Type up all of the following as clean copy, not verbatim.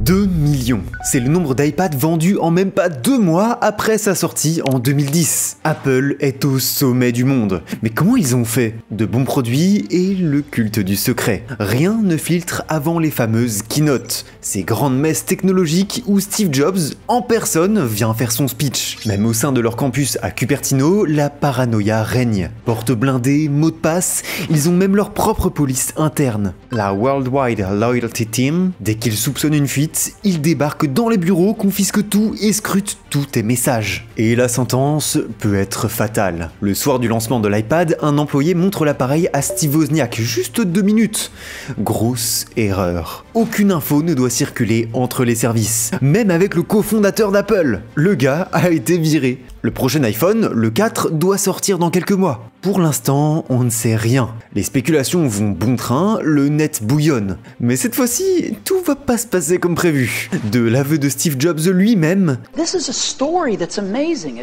2 millions. C'est le nombre d'iPad vendus en même pas 2 mois après sa sortie en 2010. Apple est au sommet du monde. Mais comment ils ont fait? De bons produits et le culte du secret. Rien ne filtre avant les fameuses keynotes. Ces grandes messes technologiques où Steve Jobs, en personne, vient faire son speech. Même au sein de leur campus à Cupertino, la paranoïa règne. Portes blindées, mots de passe, ils ont même leur propre police interne. La Worldwide Loyalty Team, dès qu'ils soupçonnent une fuite, ils débarquent dans les bureaux, confisquent tout et scrutent tous tes messages. Et la sentence peut être fatale. Le soir du lancement de l'iPad, un employé montre l'appareil à Steve Wozniak, juste 2 minutes. Grosse erreur. Aucune info ne doit circuler entre les services, même avec le cofondateur d'Apple. Le gars a été viré. Le prochain iPhone, le 4, doit sortir dans quelques mois. Pour l'instant, on ne sait rien. Les spéculations vont bon train, le net bouillonne. Mais cette fois-ci, tout va pas se passer comme prévu. De l'aveu de Steve Jobs lui-même. This is a story that's amazing.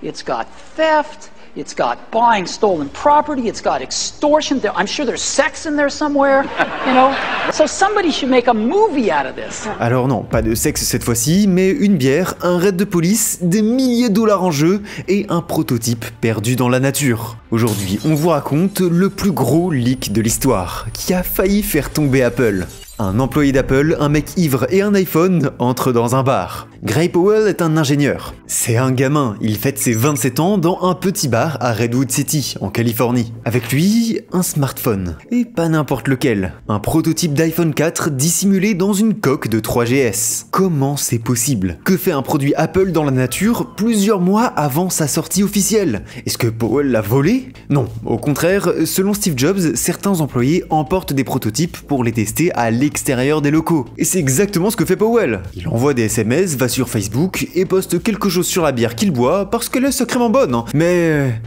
It's got theft. It's got buying stolen property, it's got extortion, I'm sure there's sex in there somewhere, you know? So somebody should make a movie out of this. Alors non, pas de sexe cette fois-ci, mais une bière, un raid de police, des milliers de dollars en jeu et un prototype perdu dans la nature. Aujourd'hui, on vous raconte le plus gros leak de l'histoire, qui a failli faire tomber Apple. Un employé d'Apple, un mec ivre et un iPhone entrent dans un bar. Gray Powell est un ingénieur. C'est un gamin, il fête ses 27 ans dans un petit bar à Redwood City, en Californie. Avec lui, un smartphone. Et pas n'importe lequel. Un prototype d'iPhone 4 dissimulé dans une coque de 3GS. Comment c'est possible? Que fait un produit Apple dans la nature plusieurs mois avant sa sortie officielle? Est-ce que Powell l'a volé? Non, au contraire, selon Steve Jobs, certains employés emportent des prototypes pour les tester à l'extérieur des locaux. Et c'est exactement ce que fait Powell. Il envoie des SMS, va sur Facebook et poste quelque chose sur la bière qu'il boit parce qu'elle est sacrément bonne. Hein. Mais...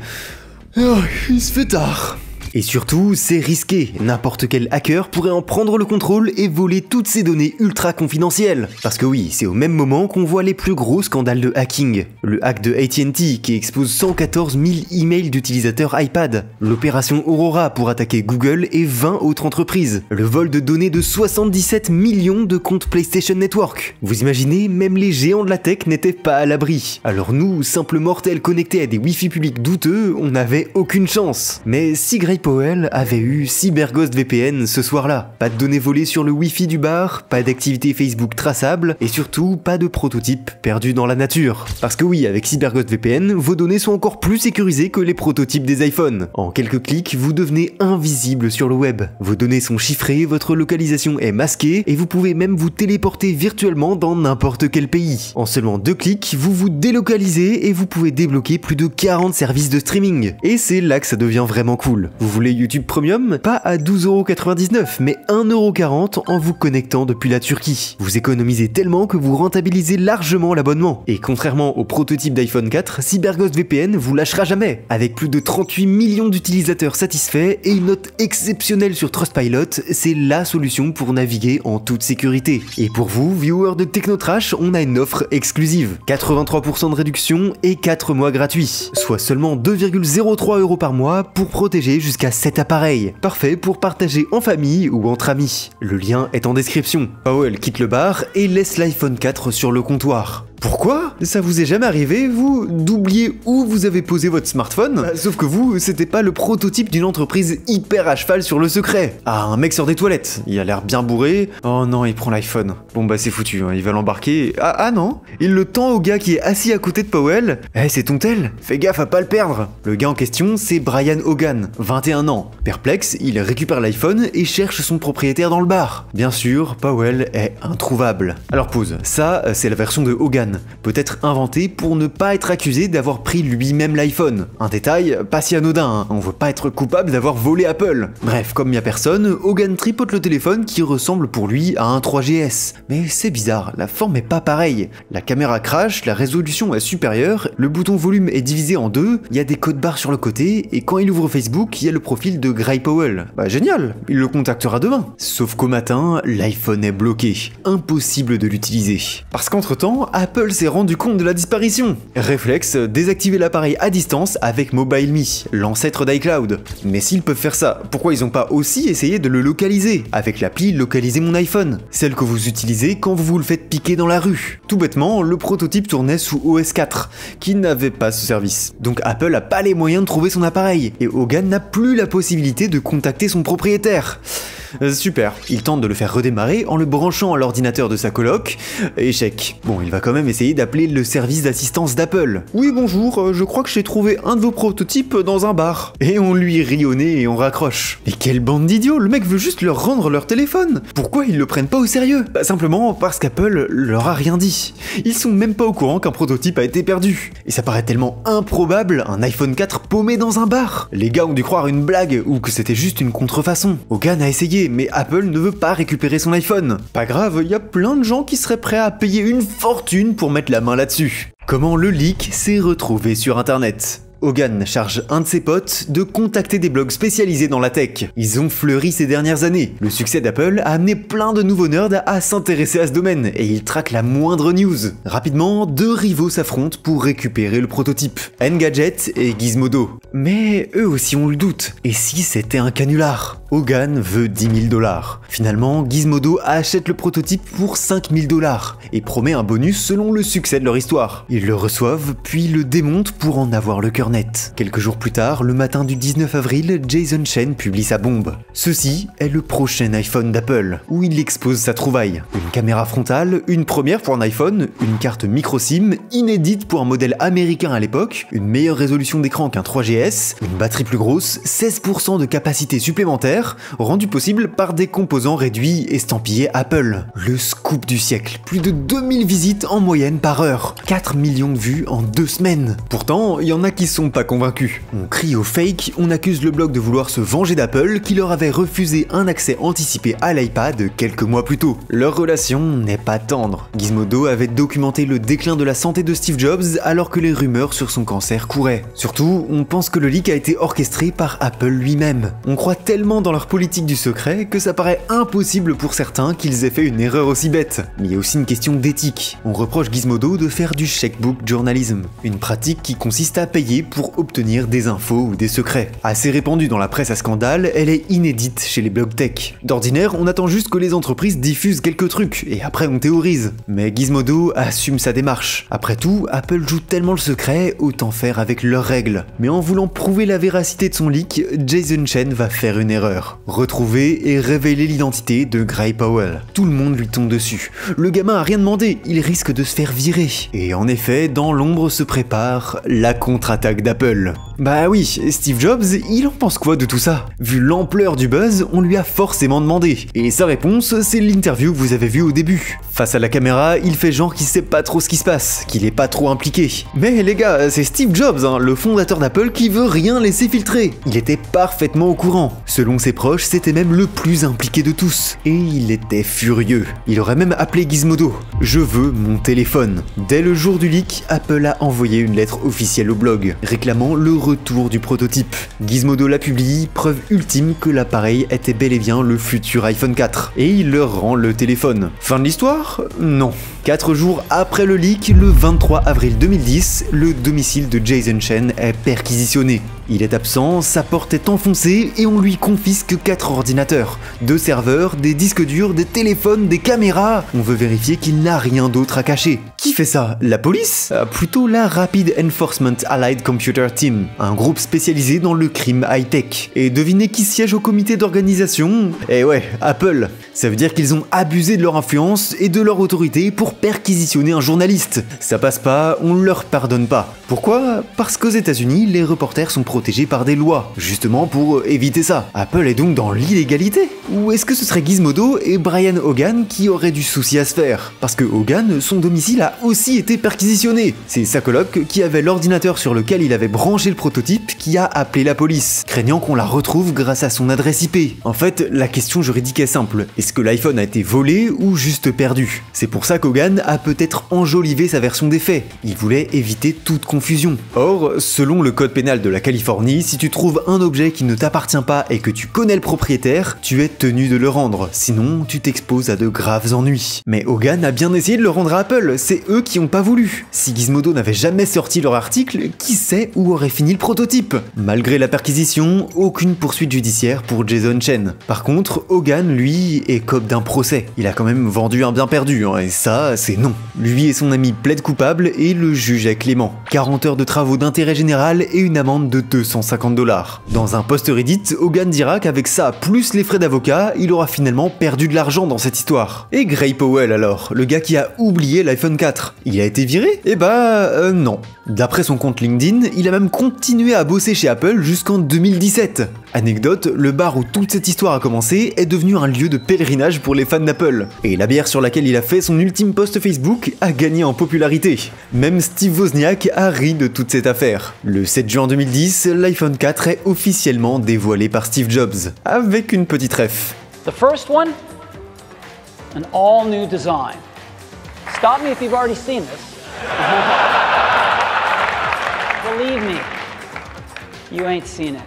il se fait tard. Et surtout, c'est risqué. N'importe quel hacker pourrait en prendre le contrôle et voler toutes ces données ultra confidentielles. Parce que oui, c'est au même moment qu'on voit les plus gros scandales de hacking. Le hack de AT&T qui expose 114 000 emails d'utilisateurs iPad. L'opération Aurora pour attaquer Google et 20 autres entreprises. Le vol de données de 77 millions de comptes PlayStation Network. Vous imaginez, même les géants de la tech n'étaient pas à l'abri. Alors nous, simples mortels connectés à des Wi-Fi publics douteux, on n'avait aucune chance. Mais si Gray Powell avait eu CyberGhost VPN ce soir-là. Pas de données volées sur le Wi-Fi du bar, pas d'activité Facebook traçable et surtout pas de prototype perdu dans la nature. Parce que oui, avec CyberGhost VPN, vos données sont encore plus sécurisées que les prototypes des iPhones. En quelques clics, vous devenez invisible sur le web. Vos données sont chiffrées, votre localisation est masquée et vous pouvez même vous téléporter virtuellement dans n'importe quel pays. En seulement 2 clics, vous vous délocalisez et vous pouvez débloquer plus de 40 services de streaming. Et c'est là que ça devient vraiment cool. Vous voulez YouTube Premium? Pas à 12,99€, mais 1,40€ en vous connectant depuis la Turquie. Vous économisez tellement que vous rentabilisez largement l'abonnement. Et contrairement au prototype d'iPhone 4, CyberGhost VPN vous lâchera jamais. Avec plus de 38 millions d'utilisateurs satisfaits et une note exceptionnelle sur Trustpilot, c'est la solution pour naviguer en toute sécurité. Et pour vous, viewers de Technotrash, on a une offre exclusive. 83% de réduction et 4 mois gratuits. Soit seulement 2,03€ par mois pour protéger jusqu'à 7 appareils. Parfait pour partager en famille ou entre amis. Le lien est en description. Powell quitte le bar et laisse l'iPhone 4 sur le comptoir. Pourquoi? Ça vous est jamais arrivé, vous, d'oublier où vous avez posé votre smartphone? Sauf que vous, c'était pas le prototype d'une entreprise hyper à cheval sur le secret. Ah, un mec sort des toilettes, il a l'air bien bourré. Oh non, il prend l'iPhone. Bon bah c'est foutu, hein, il va l'embarquer. Ah non, il le tend au gars qui est assis à côté de Powell. Eh, c'est ton tel, fais gaffe à pas le perdre. Le gars en question, c'est Brian Hogan, 21 ans. Perplexe, il récupère l'iPhone et cherche son propriétaire dans le bar. Bien sûr, Powell est introuvable. Alors pause, ça, c'est la version de Hogan. Peut-être inventé pour ne pas être accusé d'avoir pris lui-même l'iPhone. Un détail pas si anodin, hein. On veut pas être coupable d'avoir volé Apple. Bref, comme y a personne, Hogan tripote le téléphone qui ressemble pour lui à un 3GS. Mais c'est bizarre, la forme est pas pareille. La caméra crache, la résolution est supérieure, le bouton volume est divisé en 2, il y a des codes barres sur le côté, et quand il ouvre Facebook, il y a le profil de Gray Powell. Bah génial, il le contactera demain. Sauf qu'au matin, l'iPhone est bloqué. Impossible de l'utiliser. Parce qu'entre-temps, Apple Apple s'est rendu compte de la disparition. Réflexe, désactiver l'appareil à distance avec MobileMe, l'ancêtre d'iCloud. Mais s'ils peuvent faire ça, pourquoi ils n'ont pas aussi essayé de le localiser avec l'appli Localiser mon iPhone, celle que vous utilisez quand vous vous le faites piquer dans la rue. Tout bêtement, le prototype tournait sous OS 4, qui n'avait pas ce service. Donc Apple n'a pas les moyens de trouver son appareil, et Hogan n'a plus la possibilité de contacter son propriétaire. Super, il tente de le faire redémarrer en le branchant à l'ordinateur de sa coloc. Échec. Bon, il va quand même essayer d'appeler le service d'assistance d'Apple. Oui, bonjour, je crois que j'ai trouvé un de vos prototypes dans un bar. Et on lui rit au nez et on raccroche. Mais quelle bande d'idiots, le mec veut juste leur rendre leur téléphone. Pourquoi ils le prennent pas au sérieux? Bah simplement parce qu'Apple leur a rien dit. Ils sont même pas au courant qu'un prototype a été perdu. Et ça paraît tellement improbable, un iPhone 4 paumé dans un bar. Les gars ont dû croire une blague ou que c'était juste une contrefaçon. Hogan a essayé, mais Apple ne veut pas récupérer son iPhone. Pas grave, il y a plein de gens qui seraient prêts à payer une fortune pour mettre la main là-dessus. Comment le leak s'est retrouvé sur internet? Hogan charge un de ses potes de contacter des blogs spécialisés dans la tech. Ils ont fleuri ces dernières années. Le succès d'Apple a amené plein de nouveaux nerds à s'intéresser à ce domaine et ils traquent la moindre news. Rapidement, deux rivaux s'affrontent pour récupérer le prototype, Engadget et Gizmodo. Mais eux aussi ont le doute. Et si c'était un canular? Hogan veut 10 000 $. Finalement, Gizmodo achète le prototype pour 5 000 $ et promet un bonus selon le succès de leur histoire. Ils le reçoivent, puis le démontent pour en avoir le cœur net. Quelques jours plus tard, le matin du 19 avril, Jason Chen publie sa bombe. Ceci est le prochain iPhone d'Apple, où il expose sa trouvaille. Une caméra frontale, une première pour un iPhone, une carte micro SIM, inédite pour un modèle américain à l'époque, une meilleure résolution d'écran qu'un 3GS, une batterie plus grosse, 16% de capacité supplémentaire, rendu possible par des composants réduits estampillés Apple. Le scoop du siècle, plus de 2000 visites en moyenne par heure, 4 millions de vues en 2 semaines. Pourtant, il y en a qui sont pas convaincus. On crie au fake, on accuse le blog de vouloir se venger d'Apple qui leur avait refusé un accès anticipé à l'iPad quelques mois plus tôt. Leur relation n'est pas tendre. Gizmodo avait documenté le déclin de la santé de Steve Jobs alors que les rumeurs sur son cancer couraient. Surtout, on pense que le leak a été orchestré par Apple lui-même. On croit tellement dans leur politique du secret que ça paraît impossible pour certains qu'ils aient fait une erreur aussi bête. Mais il y a aussi une question d'éthique. On reproche Gizmodo de faire du checkbook journalism, une pratique qui consiste à payer pour obtenir des infos ou des secrets. Assez répandue dans la presse à scandale, elle est inédite chez les blogs tech. D'ordinaire, on attend juste que les entreprises diffusent quelques trucs, et après on théorise. Mais Gizmodo assume sa démarche. Après tout, Apple joue tellement le secret, autant faire avec leurs règles. Mais en voulant prouver la véracité de son leak, Jason Chen va faire une erreur. Retrouver et révéler l'identité de Gray Powell. Tout le monde lui tombe dessus. Le gamin a rien demandé, il risque de se faire virer. Et en effet, dans l'ombre se prépare la contre-attaque d'Apple. Bah oui, Steve Jobs, il en pense quoi de tout ça? Vu l'ampleur du buzz, on lui a forcément demandé. Et sa réponse, c'est l'interview que vous avez vue au début. Face à la caméra, il fait genre qu'il sait pas trop ce qui se passe, qu'il est pas trop impliqué. Mais les gars, c'est Steve Jobs, le fondateur d'Apple, qui veut rien laisser filtrer. Il était parfaitement au courant. Selon ses proches, c'était même le plus impliqué de tous. Et il était furieux. Il aurait même appelé Gizmodo. Je veux mon téléphone. Dès le jour du leak, Apple a envoyé une lettre officielle au blog, réclamant le retour du prototype. Gizmodo la publie, preuve ultime que l'appareil était bel et bien le futur iPhone 4. Et il leur rend le téléphone. Fin de l'histoire? Non. 4 jours après le leak, le 23 avril 2010, le domicile de Jason Chen est perquisitionné. Il est absent, sa porte est enfoncée et on lui confisque 4 ordinateurs, 2 serveurs, des disques durs, des téléphones, des caméras. On veut vérifier qu'il n'a rien d'autre à cacher. Qui fait ça? La police? Plutôt la Rapid Enforcement Allied Computer Team, un groupe spécialisé dans le crime high-tech. Et devinez qui siège au comité d'organisation? Eh ouais, Apple. Ça veut dire qu'ils ont abusé de leur influence et de leur autorité pour perquisitionner un journaliste. Ça passe pas, on leur pardonne pas. Pourquoi? Parce qu'aux États-Unis, les reporters sont protégés par des lois, justement pour éviter ça. Apple est donc dans l'illégalité? Ou est-ce que ce serait Gizmodo et Brian Hogan qui auraient du souci à se faire? Parce que Hogan, son domicile a aussi été perquisitionné. C'est sa coloc qui avait l'ordinateur sur lequel il avait branché le prototype qui a appelé la police, craignant qu'on la retrouve grâce à son adresse IP. En fait, la question juridique est simple. Est-ce que l'iPhone a été volé ou juste perdu? C'est pour ça qu'Hogan a peut-être enjolivé sa version des faits. Il voulait éviter toute confusion. Or, selon le code pénal de la Californie, si tu trouves un objet qui ne t'appartient pas et que tu connais le propriétaire, tu es tenu de le rendre, sinon tu t'exposes à de graves ennuis. Mais Hogan a bien essayé de le rendre à Apple, c'est eux qui ont pas voulu. Si Gizmodo n'avait jamais sorti leur article, qui sait où aurait fini le prototype? Malgré la perquisition, aucune poursuite judiciaire pour Jason Chen. Par contre, Hogan, lui, écope d'un procès. Il a quand même vendu un bien perdu, hein, et ça, c'est non. Lui et son ami plaident coupable et le juge est clément. 40 heures de travaux d'intérêt général et une amende de 250 $. Dans un post Reddit, Hogan dira qu'avec ça, plus les frais d'avocat, il aura finalement perdu de l'argent dans cette histoire. Et Gray Powell alors, le gars qui a oublié l'iPhone 4, il a été viré? Eh bah, non. D'après son compte LinkedIn, il a même continué à bosser chez Apple jusqu'en 2017. Anecdote, le bar où toute cette histoire a commencé est devenu un lieu de pèlerinage pour les fans d'Apple. Et la bière sur laquelle il a fait son ultime post Facebook a gagné en popularité. Même Steve Wozniak a ri de toute cette affaire. Le 7 juin 2010, l'iPhone 4 est officiellement dévoilé par Steve Jobs, avec une petite ref. The first one, an all new design. Stop me if you've already seen this. Believe me, you ain't seen it.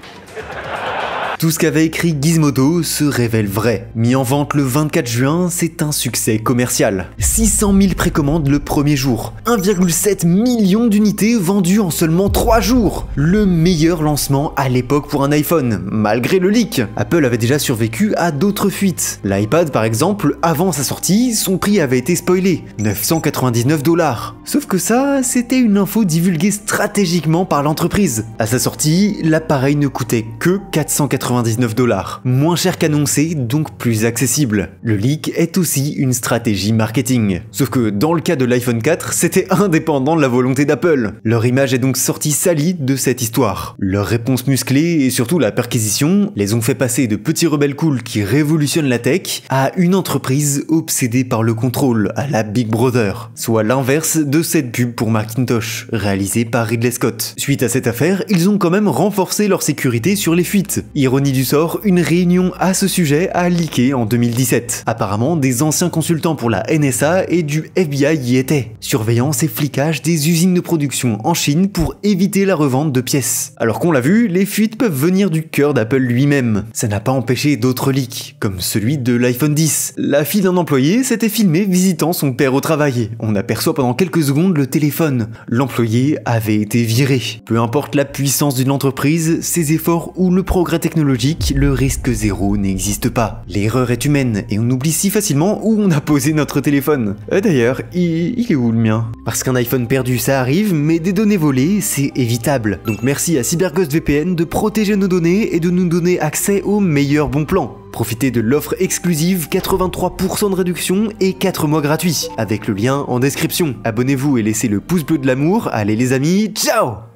Tout ce qu'avait écrit Gizmodo se révèle vrai. Mis en vente le 24 juin, c'est un succès commercial. 600 000 précommandes le premier jour. 1,7 million d'unités vendues en seulement 3 jours. Le meilleur lancement à l'époque pour un iPhone, malgré le leak. Apple avait déjà survécu à d'autres fuites. L'iPad par exemple, avant sa sortie, son prix avait été spoilé. 999 $. Sauf que ça, c'était une info divulguée stratégiquement par l'entreprise. À sa sortie, l'appareil ne coûtait que 499 $. Moins cher qu'annoncé, donc plus accessible. Le leak est aussi une stratégie marketing. Sauf que dans le cas de l'iPhone 4, c'était indépendant de la volonté d'Apple. Leur image est donc sortie salie de cette histoire. Leur réponse musclée et surtout la perquisition les ont fait passer de petits rebelles cool qui révolutionnent la tech à une entreprise obsédée par le contrôle, à la Big Brother. Soit l'inverse de cette pub pour Macintosh, réalisée par Ridley Scott. Suite à cette affaire, ils ont quand même renforcé leur sécurité sur les fuites. Ironie du sort, une réunion à ce sujet a leaké en 2017. Apparemment, des anciens consultants pour la NSA et du FBI y étaient, surveillance et flicage des usines de production en Chine pour éviter la revente de pièces. Alors qu'on l'a vu, les fuites peuvent venir du cœur d'Apple lui-même. Ça n'a pas empêché d'autres leaks, comme celui de l'iPhone X. La fille d'un employé s'était filmée visitant son père au travail. On aperçoit pendant quelques secondes le téléphone. L'employé avait été viré. Peu importe la puissance d'une entreprise, ses efforts ou le progrès technologique, le risque zéro n'existe pas. L'erreur est humaine et on oublie si facilement où on a posé notre téléphone. D'ailleurs, il est où le mien? Parce qu'un iPhone perdu ça arrive, mais des données volées c'est évitable. Donc merci à CyberGhost VPN de protéger nos données et de nous donner accès aux meilleurs bons plans. Profitez de l'offre exclusive 83% de réduction et 4 mois gratuits, avec le lien en description. Abonnez-vous et laissez le pouce bleu de l'amour. Allez les amis, ciao!